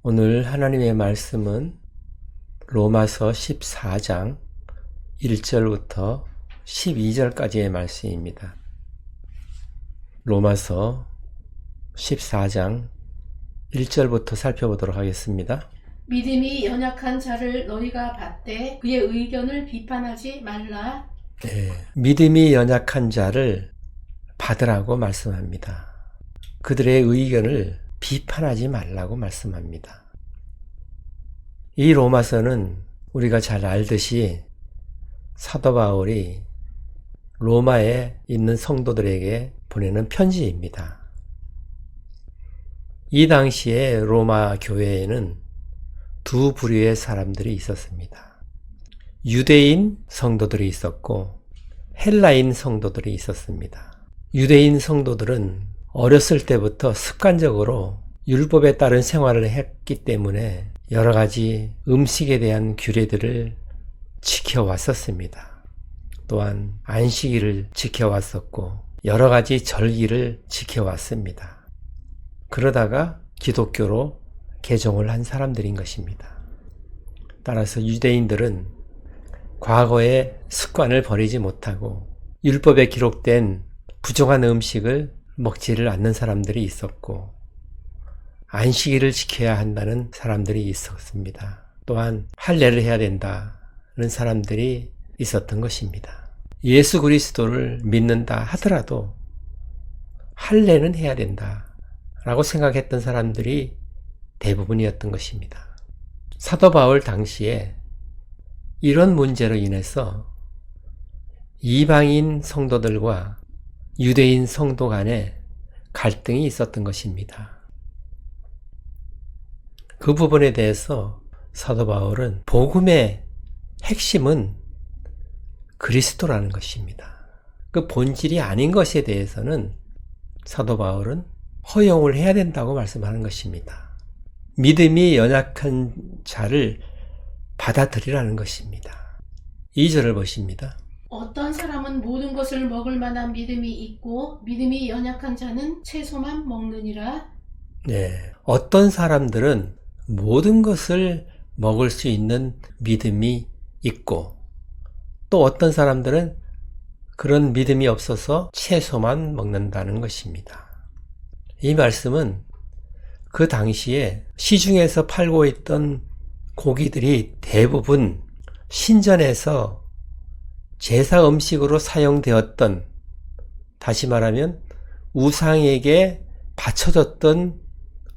오늘 하나님의 말씀은 로마서 14장 1절부터 12절까지의 말씀입니다. 로마서 14장 1절부터 살펴보도록 하겠습니다. 믿음이 연약한 자를 너희가 받되 그의 의견을 비판하지 말라. 믿음이 연약한 자를 받으라고 말씀합니다. 그들의 의견을 비판하지 말라고 말씀합니다. 이 로마서는 우리가 잘 알듯이 사도 바울이 로마에 있는 성도들에게 보내는 편지입니다. 이 당시에 로마 교회에는 두 부류의 사람들이 있었습니다. 유대인 성도들이 있었고 헬라인 성도들이 있었습니다. 유대인 성도들은 어렸을 때부터 습관적으로 율법에 따른 생활을 했기 때문에 여러 가지 음식에 대한 규례들을 지켜왔었습니다. 또한 안식일을 지켜왔었고 여러 가지 절기를 지켜왔습니다. 그러다가 기독교로 개종을 한 사람들인 것입니다. 따라서 유대인들은 과거의 습관을 버리지 못하고 율법에 기록된 부정한 음식을 먹지를 않는 사람들이 있었고 안식일을 지켜야 한다는 사람들이 있었습니다. 또한 할례를 해야 된다는 사람들이 있었던 것입니다. 예수 그리스도를 믿는다 하더라도 할례는 해야 된다라고 생각했던 사람들이 대부분이었던 것입니다. 사도 바울 당시에 이런 문제로 인해서 이방인 성도들과 유대인 성도 간에 갈등이 있었던 것입니다. 그 부분에 대해서 사도 바울은 복음의 핵심은 그리스도라는 것입니다. 그 본질이 아닌 것에 대해서는 사도 바울은 허용을 해야 된다고 말씀하는 것입니다. 믿음이 연약한 자를 받아들이라는 것입니다. 2절을 보십니다. 어떤 사람은 모든 것을 먹을 만한 믿음이 있고 믿음이 연약한 자는 채소만 먹느니라. 어떤 사람들은 모든 것을 먹을 수 있는 믿음이 있고 또 어떤 사람들은 그런 믿음이 없어서 채소만 먹는다는 것입니다. 이 말씀은 그 당시에 시중에서 팔고 있던 고기들이 대부분 신전에서 제사 음식으로 사용되었던, 다시 말하면 우상에게 바쳐졌던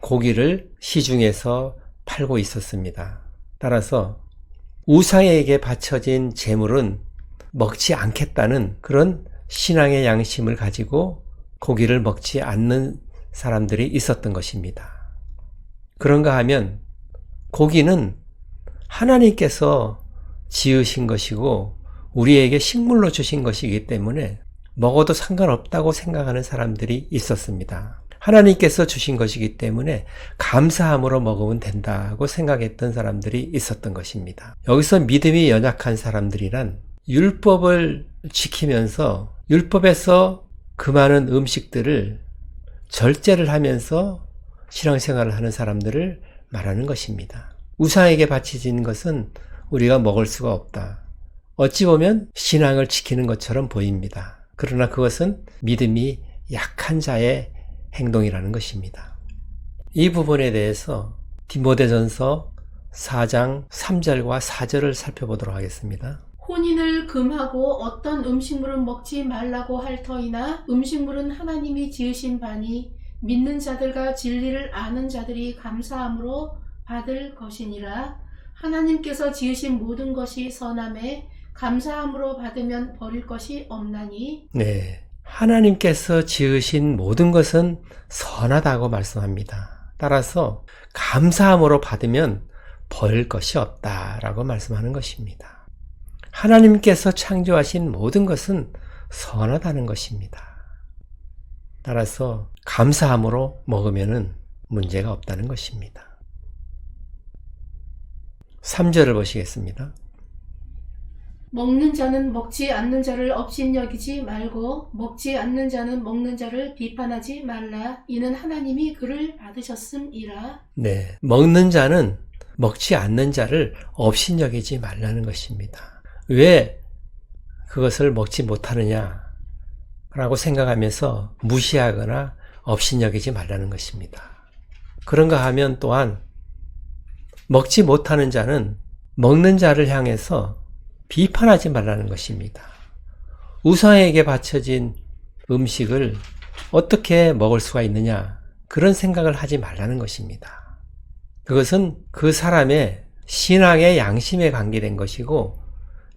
고기를 시중에서 팔고 있었습니다. 따라서 우상에게 바쳐진 제물은 먹지 않겠다는 그런 신앙의 양심을 가지고 고기를 먹지 않는 사람들이 있었던 것입니다. 그런가 하면 고기는 하나님께서 지으신 것이고 우리에게 식물로 주신 것이기 때문에 먹어도 상관없다고 생각하는 사람들이 있었습니다. 하나님께서 주신 것이기 때문에 감사함으로 먹으면 된다고 생각했던 사람들이 있었던 것입니다. 여기서 믿음이 연약한 사람들이란 율법을 지키면서 율법에서 그 많은 음식들을 절제를 하면서 신앙생활을 하는 사람들을 말하는 것입니다. 우상에게 바쳐진 것은 우리가 먹을 수가 없다. 어찌 보면 신앙을 지키는 것처럼 보입니다. 그러나 그것은 믿음이 약한 자의 행동이라는 것입니다. 이 부분에 대해서 디모데전서 4장 3절과 4절을 살펴보도록 하겠습니다. 혼인을 금하고 어떤 음식물은 먹지 말라고 할 터이나 음식물은 하나님이 지으신 바니 믿는 자들과 진리를 아는 자들이 감사함으로 받을 것이니라. 하나님께서 지으신 모든 것이 선함에 감사함으로 받으면 버릴 것이 없나니. 하나님께서 지으신 모든 것은 선하다고 말씀합니다. 따라서 감사함으로 받으면 버릴 것이 없다라고 말씀하는 것입니다. 하나님께서 창조하신 모든 것은 선하다는 것입니다. 따라서 감사함으로 먹으면 문제가 없다는 것입니다. 3절을 보시겠습니다. 먹는 자는 먹지 않는 자를 업신여기지 말고 먹지 않는 자는 먹는 자를 비판하지 말라. 이는 하나님이 그를 받으셨음이라. 네. 먹는 자는 먹지 않는 자를 업신여기지 말라는 것입니다. 왜 그것을 먹지 못하느냐 라고 생각하면서 무시하거나 업신여기지 말라는 것입니다. 그런가 하면 또한 먹지 못하는 자는 먹는 자를 향해서 비판하지 말라는 것입니다. 우상에게 바쳐진 음식을 어떻게 먹을 수가 있느냐, 그런 생각을 하지 말라는 것입니다. 그것은 그 사람의 신앙의 양심에 관계된 것이고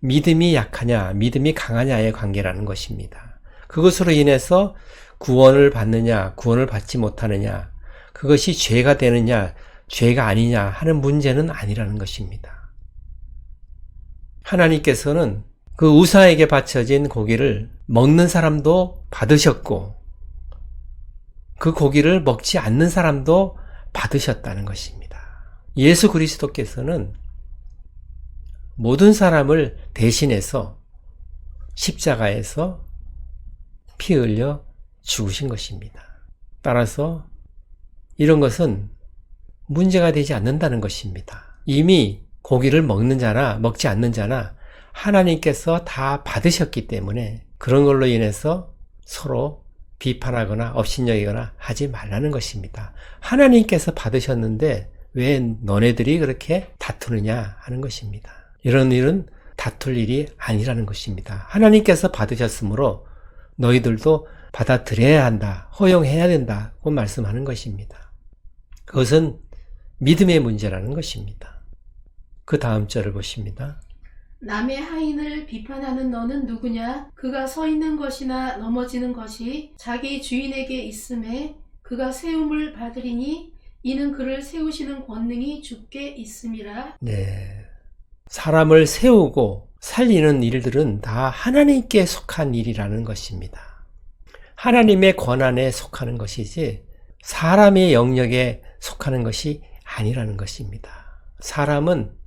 믿음이 약하냐, 믿음이 강하냐의 관계라는 것입니다. 그것으로 인해서 구원을 받느냐, 구원을 받지 못하느냐, 그것이 죄가 되느냐, 죄가 아니냐 하는 문제는 아니라는 것입니다. 하나님께서는 그 우상에게 바쳐진 고기를 먹는 사람도 받으셨고 그 고기를 먹지 않는 사람도 받으셨다는 것입니다. 예수 그리스도께서는 모든 사람을 대신해서 십자가에서 피 흘려 죽으신 것입니다. 따라서 이런 것은 문제가 되지 않는다는 것입니다. 이미 고기를 먹는 자나 먹지 않는 자나 하나님께서 다 받으셨기 때문에 그런 걸로 인해서 서로 비판하거나 업신여기거나 하지 말라는 것입니다. 하나님께서 받으셨는데 왜 너네들이 그렇게 다투느냐 하는 것입니다. 이런 일은 다툴 일이 아니라는 것입니다. 하나님께서 받으셨으므로 너희들도 받아들여야 한다, 허용해야 된다고 말씀하는 것입니다. 그것은 믿음의 문제라는 것입니다. 그 다음 절을 보십니다. 남의 하인을 비판하는 너는 누구냐? 그가 서 있는 것이나 넘어지는 것이 자기 주인에게 있음에 그가 세움을 받으리니 이는 그를 세우시는 권능이 주께 있음이라. 네. 사람을 세우고 살리는 일들은 다 하나님께 속한 일이라는 것입니다. 하나님의 권한에 속하는 것이지 사람의 영역에 속하는 것이 아니라는 것입니다. 사람은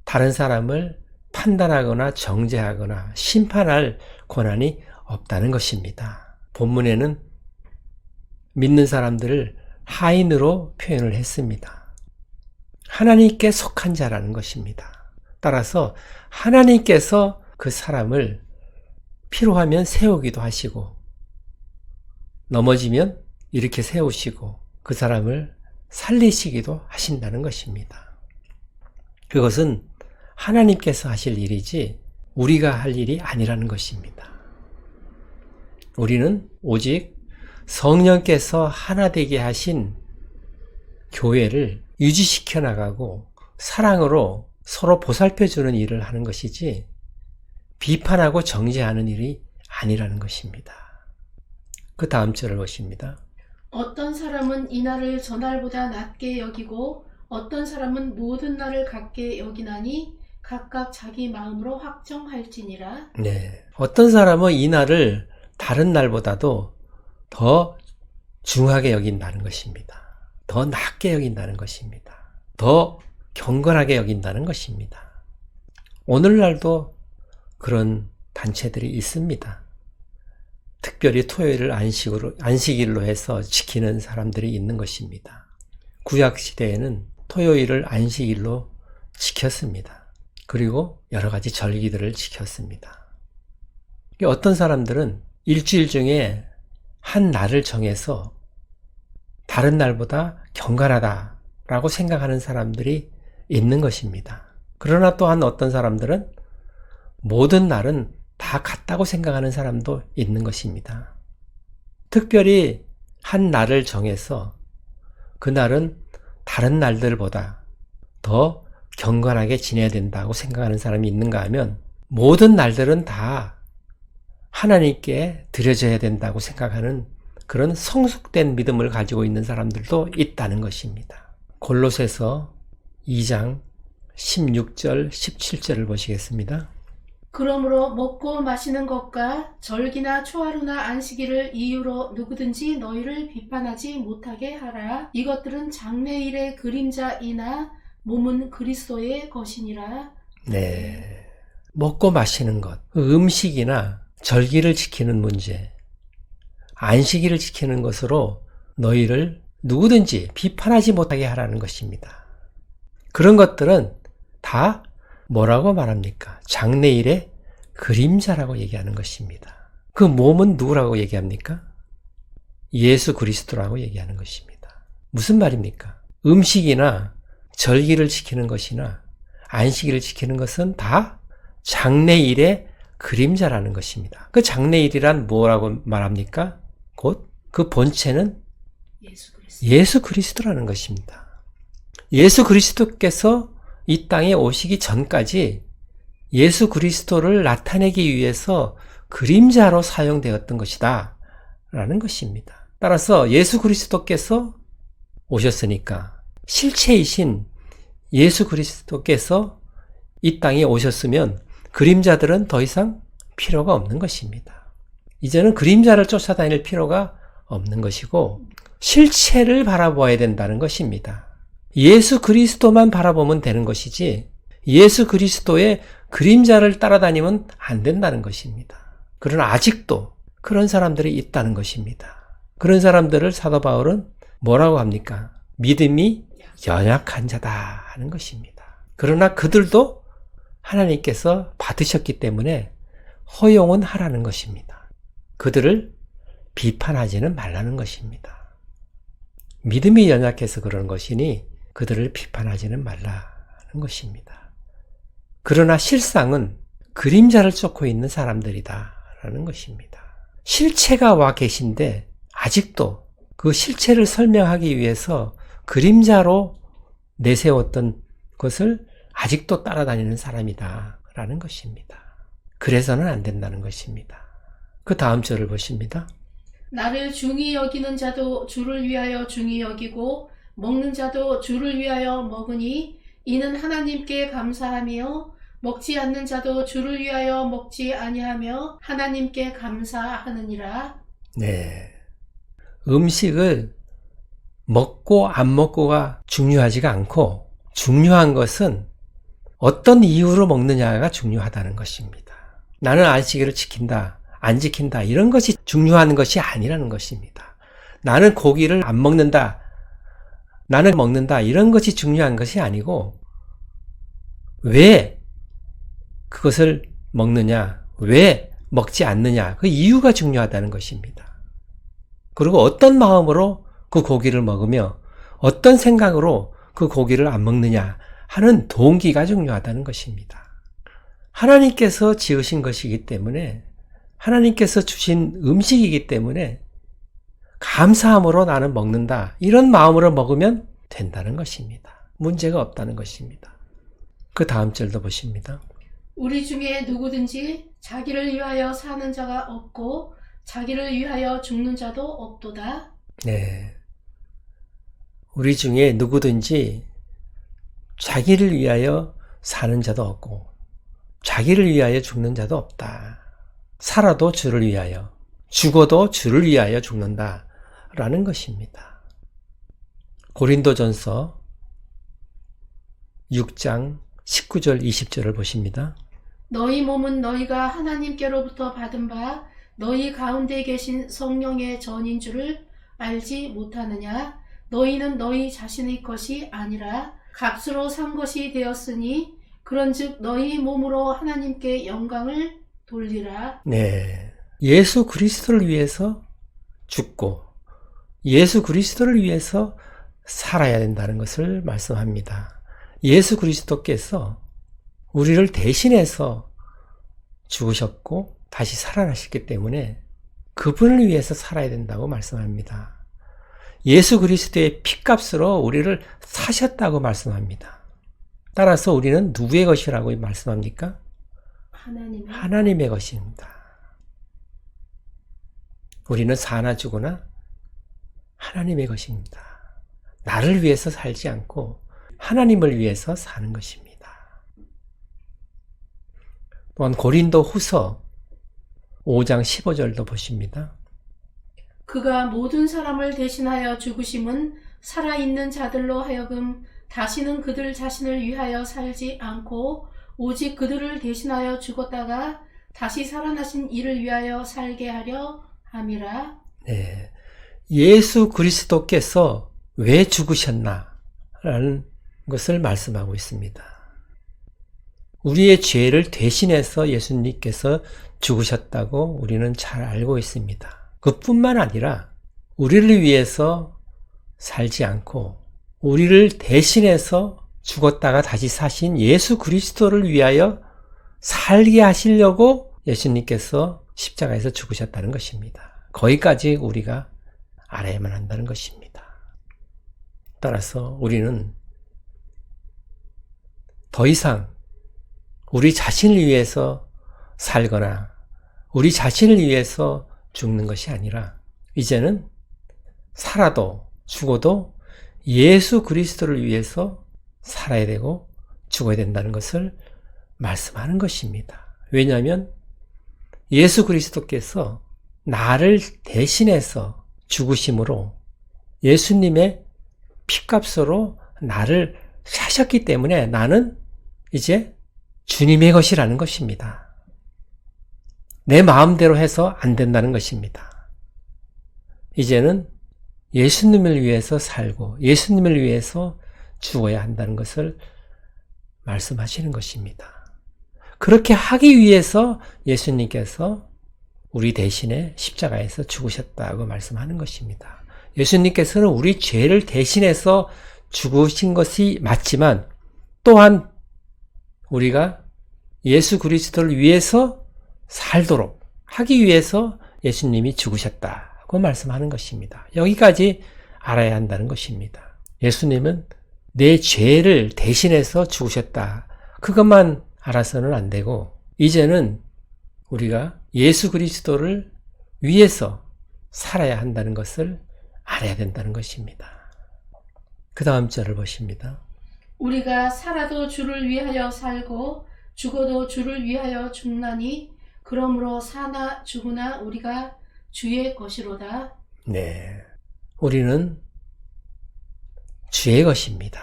다른 사람을 판단하거나 정죄하거나 심판할 권한이 없다는 것입니다. 본문에는 믿는 사람들을 하인으로 표현을 했습니다. 하나님께 속한 자라는 것입니다. 따라서 하나님께서 그 사람을 필요하면 세우기도 하시고 넘어지면 이렇게 세우시고 그 사람을 살리시기도 하신다는 것입니다. 그것은 하나님께서 하실 일이지 우리가 할 일이 아니라는 것입니다. 우리는 오직 성령께서 하나 되게 하신 교회를 유지시켜 나가고 사랑으로 서로 보살펴주는 일을 하는 것이지 비판하고 정죄하는 일이 아니라는 것입니다. 그 다음 절을 보십니다. 어떤 사람은 이날을 저날보다 낮게 여기고 어떤 사람은 모든 날을 같게 여기나니 각각 자기 마음으로 확정할지니라. 네. 어떤 사람은 이 날을 다른 날보다도 더 중하게 여긴다는 것입니다. 더 낮게 여긴다는 것입니다. 더 경건하게 여긴다는 것입니다. 오늘날도 그런 단체들이 있습니다. 특별히 토요일을 안식일로 해서 지키는 사람들이 있는 것입니다. 구약시대에는 토요일을 안식일로 지켰습니다. 그리고 여러 가지 절기들을 지켰습니다. 어떤 사람들은 일주일 중에 한 날을 정해서 다른 날보다 경건하다라고 생각하는 사람들이 있는 것입니다. 그러나 또한 어떤 사람들은 모든 날은 다 같다고 생각하는 사람도 있는 것입니다. 특별히 한 날을 정해서 그 날은 다른 날들보다 더 경건하게 지내야 된다고 생각하는 사람이 있는가 하면 모든 날들은 다 하나님께 드려져야 된다고 생각하는 그런 성숙된 믿음을 가지고 있는 사람들도 있다는 것입니다. 골로새서 2장 16절, 17절을 보시겠습니다. 그러므로 먹고 마시는 것과 절기나 초하루나 안식일을 이유로 누구든지 너희를 비판하지 못하게 하라. 이것들은 장래일의 그림자이나 몸은 그리스도의 것이니라. 네. 먹고 마시는 것, 음식이나 절기를 지키는 문제, 안식일을 지키는 것으로 너희를 누구든지 비판하지 못하게 하라는 것입니다. 그런 것들은 다 뭐라고 말합니까? 장래일의 그림자라고 얘기하는 것입니다. 그 몸은 누구라고 얘기합니까? 예수 그리스도라고 얘기하는 것입니다. 무슨 말입니까? 음식이나 절기를 지키는 것이나 안식일을 지키는 것은 다 장래일의 그림자라는 것입니다. 그 장래일이란 뭐라고 말합니까? 곧 그 본체는 예수 그리스도라는 것입니다. 예수 그리스도께서 이 땅에 오시기 전까지 예수 그리스도를 나타내기 위해서 그림자로 사용되었던 것이다 라는 것입니다. 따라서 예수 그리스도께서 오셨으니까 실체이신 예수 그리스도께서 이 땅에 오셨으면 그림자들은 더 이상 필요가 없는 것입니다. 이제는 그림자를 쫓아다닐 필요가 없는 것이고 실체를 바라보아야 된다는 것입니다. 예수 그리스도만 바라보면 되는 것이지 예수 그리스도의 그림자를 따라다니면 안 된다는 것입니다. 그러나 아직도 그런 사람들이 있다는 것입니다. 그런 사람들을 사도 바울은 뭐라고 합니까? 믿음이 연약한 자다 하는 것입니다. 그러나 그들도 하나님께서 받으셨기 때문에 허용은 하라는 것입니다. 그들을 비판하지는 말라는 것입니다. 믿음이 연약해서 그런 것이니 그들을 비판하지는 말라는 것입니다. 그러나 실상은 그림자를 쫓고 있는 사람들이다라는 것입니다. 실체가 와 계신데 아직도 그 실체를 설명하기 위해서 그림자로 내세웠던 것을 아직도 따라다니는 사람이다라는 것입니다. 그래서는 안 된다는 것입니다. 그 다음 절을 보십니다. 나를 중히 여기는 자도 주를 위하여 중히 여기고 먹는 자도 주를 위하여 먹으니 이는 하나님께 감사하며 먹지 않는 자도 주를 위하여 먹지 아니하며 하나님께 감사하느니라. 네. 음식을 먹고 안 먹고가 중요하지가 않고 중요한 것은 어떤 이유로 먹느냐가 중요하다는 것입니다. 나는 안식일을 지킨다, 안 지킨다 이런 것이 중요한 것이 아니라는 것입니다. 나는 고기를 안 먹는다, 나는 먹는다 이런 것이 중요한 것이 아니고 왜 그것을 먹느냐, 왜 먹지 않느냐 그 이유가 중요하다는 것입니다. 그리고 어떤 마음으로 그 고기를 먹으며 어떤 생각으로 그 고기를 안 먹느냐 하는 동기가 중요하다는 것입니다. 하나님께서 지으신 것이기 때문에 하나님께서 주신 음식이기 때문에 감사함으로 나는 먹는다 이런 마음으로 먹으면 된다는 것입니다. 문제가 없다는 것입니다. 그 다음 절도 보십니다. 우리 중에 누구든지 자기를 위하여 사는 자가 없고 자기를 위하여 죽는 자도 없도다. 네. 우리 중에 누구든지 자기를 위하여 사는 자도 없고 자기를 위하여 죽는 자도 없다. 살아도 주를 위하여, 죽어도 주를 위하여 죽는다 라는 것입니다. 고린도전서 6장 19절 20절을 보십니다. 너희 몸은 너희가 하나님께로부터 받은 바 너희 가운데 계신 성령의 전인 줄을 알지 못하느냐? 너희는 너희 자신의 것이 아니라 값으로 산 것이 되었으니 그런즉 너희 몸으로 하나님께 영광을 돌리라. 네. 예수 그리스도를 위해서 죽고 예수 그리스도를 위해서 살아야 된다는 것을 말씀합니다. 예수 그리스도께서 우리를 대신해서 죽으셨고 다시 살아나셨기 때문에 그분을 위해서 살아야 된다고 말씀합니다. 예수 그리스도의 피값으로 우리를 사셨다고 말씀합니다. 따라서 우리는 누구의 것이라고 말씀합니까? 하나님의 것입니다. 우리는 사나 죽으나 하나님의 것입니다. 나를 위해서 살지 않고 하나님을 위해서 사는 것입니다. 또한 고린도 후서 5장 15절도 보십니다. 그가 모든 사람을 대신하여 죽으심은 살아있는 자들로 하여금 다시는 그들 자신을 위하여 살지 않고 오직 그들을 대신하여 죽었다가 다시 살아나신 이를 위하여 살게 하려 함이라. 네. 예수 그리스도께서 왜 죽으셨나라는 것을 말씀하고 있습니다. 우리의 죄를 대신해서 예수님께서 죽으셨다고 우리는 잘 알고 있습니다. 그뿐만 아니라 우리를 위해서 살지 않고 우리를 대신해서 죽었다가 다시 사신 예수 그리스도를 위하여 살게 하시려고 예수님께서 십자가에서 죽으셨다는 것입니다. 거기까지 우리가 알아야만 한다는 것입니다. 따라서 우리는 더 이상 우리 자신을 위해서 살거나 우리 자신을 위해서 죽는 것이 아니라 이제는 살아도 죽어도 예수 그리스도를 위해서 살아야 되고 죽어야 된다는 것을 말씀하는 것입니다. 왜냐하면 예수 그리스도께서 나를 대신해서 죽으심으로 예수님의 피값으로 나를 사셨기 때문에 나는 이제 주님의 것이라는 것입니다. 내 마음대로 해서 안 된다는 것입니다. 이제는 예수님을 위해서 살고 예수님을 위해서 죽어야 한다는 것을 말씀하시는 것입니다. 그렇게 하기 위해서 예수님께서 우리 대신에 십자가에서 죽으셨다고 말씀하는 것입니다. 예수님께서는 우리 죄를 대신해서 죽으신 것이 맞지만 또한 우리가 예수 그리스도를 위해서 살도록 하기 위해서 예수님이 죽으셨다고 말씀하는 것입니다. 여기까지 알아야 한다는 것입니다. 예수님은 내 죄를 대신해서 죽으셨다. 그것만 알아서는 안 되고 이제는 우리가 예수 그리스도를 위해서 살아야 한다는 것을 알아야 된다는 것입니다. 그 다음 절을 보십니다. 우리가 살아도 주를 위하여 살고 죽어도 주를 위하여 죽나니 그러므로 사나 죽으나 우리가 주의 것이로다. 네, 우리는 주의 것입니다.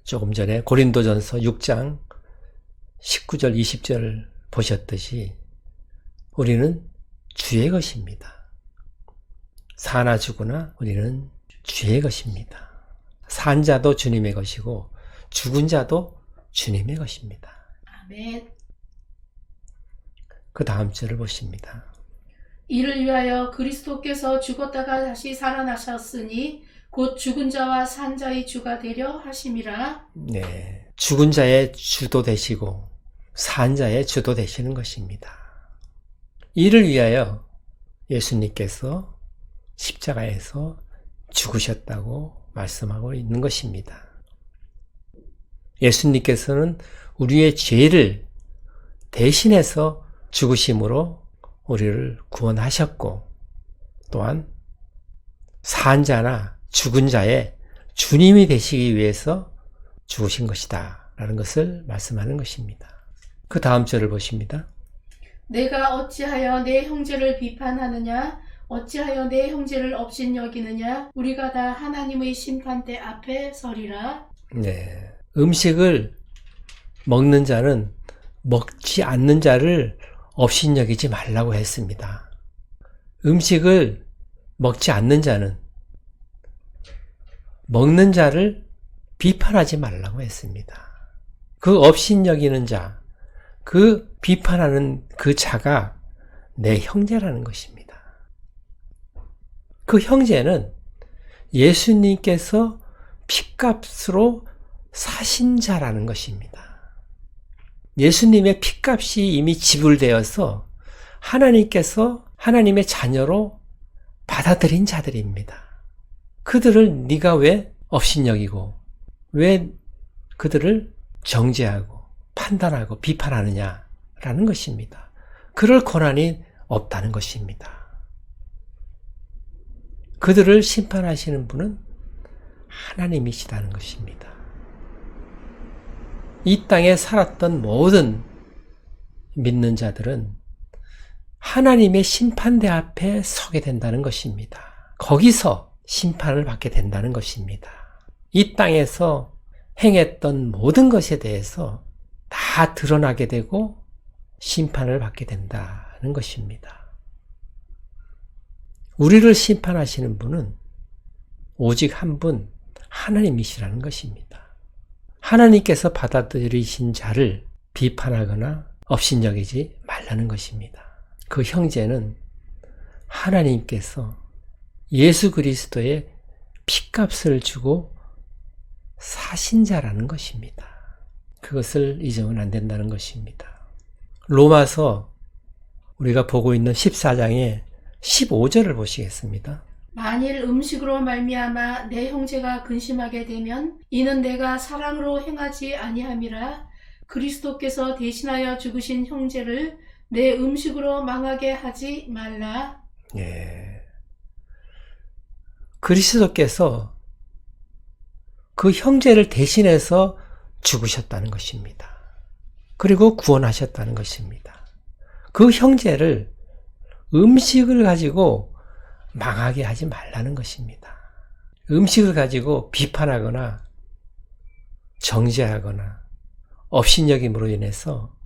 조금 전에 고린도전서 6장 19절 20절 보셨듯이 우리는 주의 것입니다. 사나 죽으나 우리는 주의 것입니다. 산 자도 주님의 것이고 죽은 자도 주님의 것입니다. 아멘. 그 다음 절을 보십니다. 이를 위하여 그리스도께서 죽었다가 다시 살아나셨으니 곧 죽은 자와 산 자의 주가 되려 하심이라. 네, 죽은 자의 주도 되시고 산 자의 주도 되시는 것입니다. 이를 위하여 예수님께서 십자가에서 죽으셨다고 말씀하고 있는 것입니다. 예수님께서는 우리의 죄를 대신해서 죽으심으로 우리를 구원하셨고 또한 산 자나 죽은 자의 주님이 되시기 위해서 죽으신 것이다 라는 것을 말씀하는 것입니다. 그 다음 절을 보십니다. 내가 어찌하여 내 형제를 비판하느냐 어찌하여 내 형제를 업신여기느냐 우리가 다 하나님의 심판대 앞에 서리라. 네, 음식을 먹는 자는 먹지 않는 자를 업신여기지 말라고 했습니다. 음식을 먹지 않는 자는 먹는 자를 비판하지 말라고 했습니다. 그 업신여기는 자, 그 비판하는 그 자가 내 형제라는 것입니다. 그 형제는 예수님께서 피값으로 사신 자라는 것입니다. 예수님의 피값이 이미 지불되어서 하나님께서 하나님의 자녀로 받아들인 자들입니다. 그들을 네가 왜 업신여기고 왜 그들을 정죄하고 판단하고 비판하느냐라는 것입니다. 그럴 권한이 없다는 것입니다. 그들을 심판하시는 분은 하나님이시다는 것입니다. 이 땅에 살았던 모든 믿는 자들은 하나님의 심판대 앞에 서게 된다는 것입니다. 거기서 심판을 받게 된다는 것입니다. 이 땅에서 행했던 모든 것에 대해서 다 드러나게 되고 심판을 받게 된다는 것입니다. 우리를 심판하시는 분은 오직 한 분, 하나님이시라는 것입니다. 하나님께서 받아들이신 자를 비판하거나 업신여기지 말라는 것입니다. 그 형제는 하나님께서 예수 그리스도의 핏값을 주고 사신 자라는 것입니다. 그것을 잊으면 안 된다는 것입니다. 로마서 우리가 보고 있는 14장의 15절을 보시겠습니다. 만일 음식으로 말미암아 내 형제가 근심하게 되면 이는 내가 사랑으로 행하지 아니함이라. 그리스도께서 대신하여 죽으신 형제를 내 음식으로 망하게 하지 말라. 예. 그리스도께서 그 형제를 대신해서 죽으셨다는 것입니다. 그리고 구원하셨다는 것입니다. 그 형제를 음식을 가지고 망하게 하지 말라는 것입니다. 음식을 가지고 비판하거나 정죄하거나 업신여김으로 인해서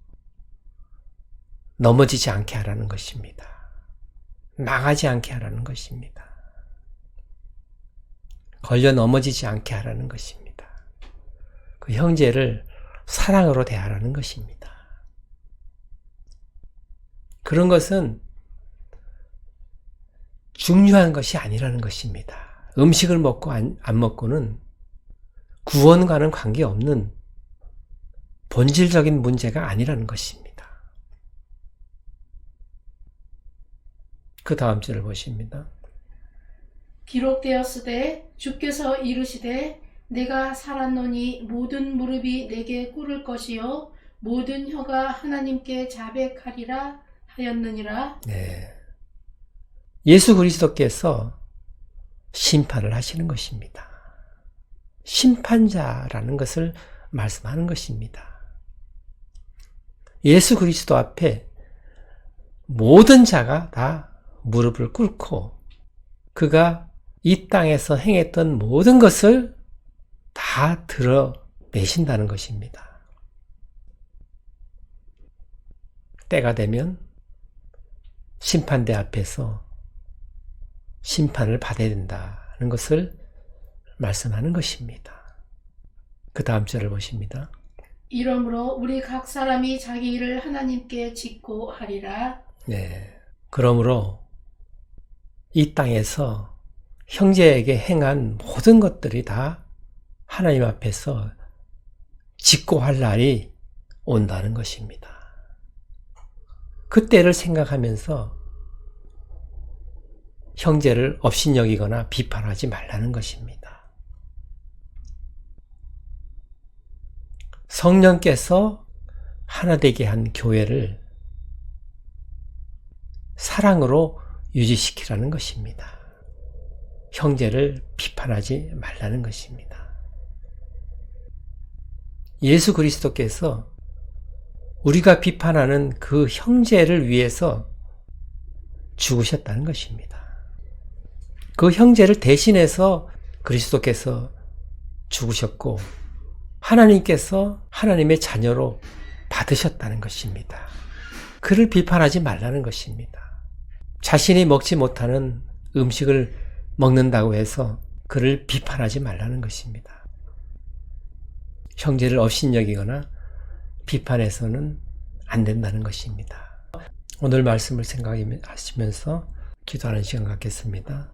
넘어지지 않게 하라는 것입니다. 망하지 않게 하라는 것입니다. 걸려 넘어지지 않게 하라는 것입니다. 그 형제를 사랑으로 대하라는 것입니다. 그런 것은 중요한 것이 아니라는 것입니다. 음식을 먹고 안 먹고는 구원과는 관계없는 본질적인 문제가 아니라는 것입니다. 그 다음 절을 보십니다. 기록되었으되 주께서 이르시되 내가 살았노니 모든 무릎이 내게 꿇을 것이요 모든 혀가 하나님께 자백하리라 하였느니라. 네. 예수 그리스도께서 심판을 하시는 것입니다. 심판자라는 것을 말씀하는 것입니다. 예수 그리스도 앞에 모든 자가 다 무릎을 꿇고 그가 이 땅에서 행했던 모든 것을 다 드러내신다는 것입니다. 때가 되면 심판대 앞에서 심판을 받아야 된다는 것을 말씀하는 것입니다. 그 다음 절을 보십니다. 이러므로 우리 각 사람이 자기 일을 하나님께 짓고 하리라. 네. 그러므로 이 땅에서 형제에게 행한 모든 것들이 다 하나님 앞에서 짓고 할 날이 온다는 것입니다. 그때를 생각하면서 형제를 업신여기거나 비판하지 말라는 것입니다. 성령께서 하나 되게 한 교회를 사랑으로 유지시키라는 것입니다. 형제를 비판하지 말라는 것입니다. 예수 그리스도께서 우리가 비판하는 그 형제를 위해서 죽으셨다는 것입니다. 그 형제를 대신해서 그리스도께서 죽으셨고 하나님께서 하나님의 자녀로 받으셨다는 것입니다. 그를 비판하지 말라는 것입니다. 자신이 먹지 못하는 음식을 먹는다고 해서 그를 비판하지 말라는 것입니다. 형제를 업신여기거나 비판해서는 안 된다는 것입니다. 오늘 말씀을 생각하시면서 기도하는 시간 갖겠습니다.